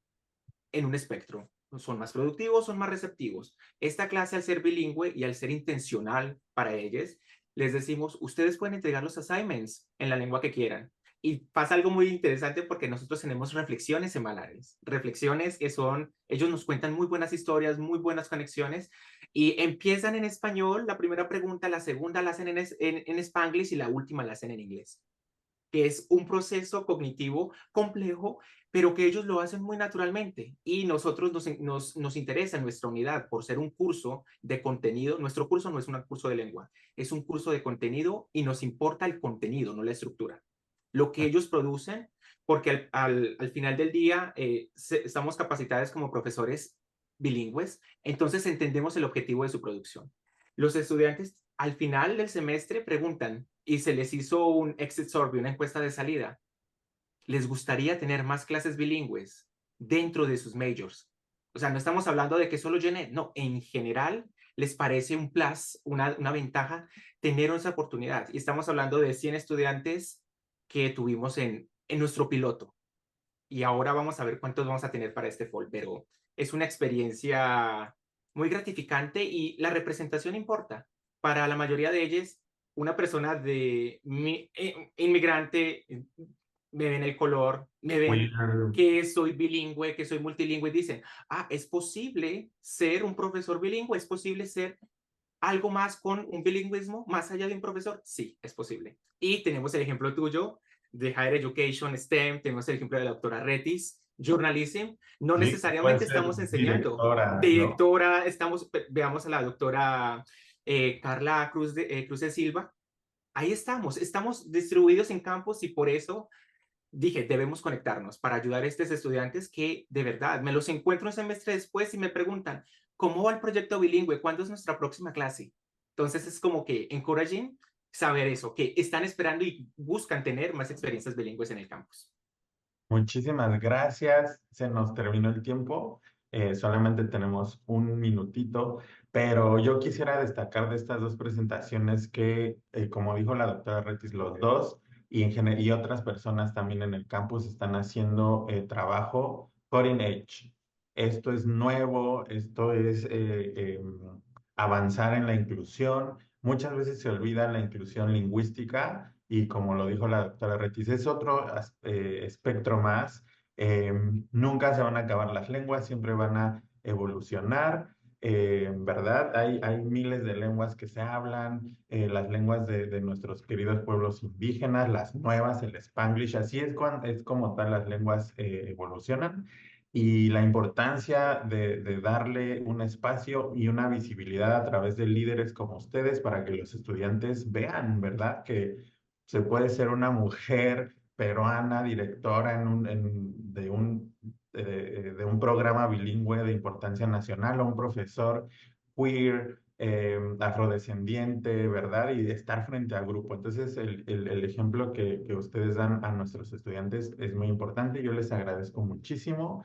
en un espectro. Son más productivos, son más receptivos. Esta clase, al ser bilingüe y al ser intencional para ellos, les decimos, ustedes pueden entregar los assignments en la lengua que quieran. Y pasa algo muy interesante porque nosotros tenemos reflexiones semanales, reflexiones que son, ellos nos cuentan muy buenas historias, muy buenas conexiones y empiezan en español, la primera pregunta, la segunda la hacen en Spanglish y la última la hacen en inglés, que es un proceso cognitivo complejo, pero que ellos lo hacen muy naturalmente. Y nosotros nos interesa en nuestra unidad por ser un curso de contenido. Nuestro curso no es un curso de lengua, es un curso de contenido y nos importa el contenido, no la estructura. Lo que ellos producen, porque al final del día estamos capacitados como profesores bilingües, entonces entendemos el objetivo de su producción. Los estudiantes al final del semestre preguntan y se les hizo un exit survey, una encuesta de salida. ¿Les gustaría tener más clases bilingües dentro de sus majors? O sea, no estamos hablando de que solo Genet, no, en general les parece un plus, una ventaja tener esa oportunidad. Y estamos hablando de 100 estudiantes que tuvimos en nuestro piloto. Y ahora vamos a ver cuántos vamos a tener para este fall, pero es una experiencia muy gratificante y la representación importa. Para la mayoría de ellos, una persona de inmigrante, me ven el color, me ven que soy bilingüe, que soy multilingüe, dicen, ah, es posible ser un profesor bilingüe, es posible ser algo más con un bilingüismo más allá de un profesor. Sí, es posible. Y tenemos el ejemplo tuyo de Higher Education, STEM, tenemos el ejemplo de la doctora Retis, Journalism, no Sí, puede necesariamente ser estamos enseñando. directora, ¿no? Directora, veamos a la doctora Carla Cruz de Silva, ahí estamos distribuidos en campos y por eso dije, debemos conectarnos para ayudar a estos estudiantes que de verdad me los encuentro un semestre después y me preguntan, ¿cómo va el proyecto bilingüe? ¿Cuándo es nuestra próxima clase? Entonces es como que encouraging saber eso, que están esperando y buscan tener más experiencias bilingües en el campus. Muchísimas gracias. Se nos terminó el tiempo. Solamente tenemos un minutito, pero yo quisiera destacar de estas dos presentaciones que, como dijo la doctora Retis, los dos y otras personas también en el campus están haciendo trabajo cutting edge. Esto es nuevo, esto es avanzar en la inclusión. Muchas veces se olvida la inclusión lingüística y como lo dijo la doctora Retis, es otro espectro más. Nunca se van a acabar las lenguas, siempre van a evolucionar. ¿Verdad? Hay miles de lenguas que se hablan, las lenguas de nuestros queridos pueblos indígenas, las nuevas, el Spanglish, así es como tal las lenguas evolucionan y la importancia de darle un espacio y una visibilidad a través de líderes como ustedes para que los estudiantes vean, ¿verdad? Que se puede ser una mujer peruana, directora de un programa bilingüe de importancia nacional o un profesor queer, afrodescendiente, ¿verdad? Y estar frente al grupo. Entonces, el ejemplo que ustedes dan a nuestros estudiantes es muy importante. Yo les agradezco muchísimo.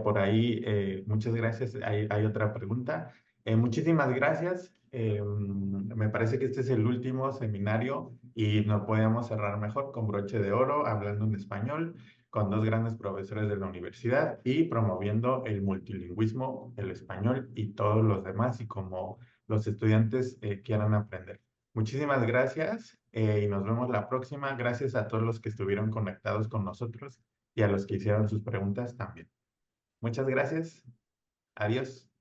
Por ahí, muchas gracias. Hay otra pregunta. Muchísimas gracias. Me parece que este es el último seminario y no podemos cerrar mejor con broche de oro, hablando en español, con dos grandes profesores de la universidad y promoviendo el multilingüismo, el español y todos los demás y como los estudiantes quieran aprender. Muchísimas gracias y nos vemos la próxima. Gracias a todos los que estuvieron conectados con nosotros y a los que hicieron sus preguntas también. Muchas gracias. Adiós.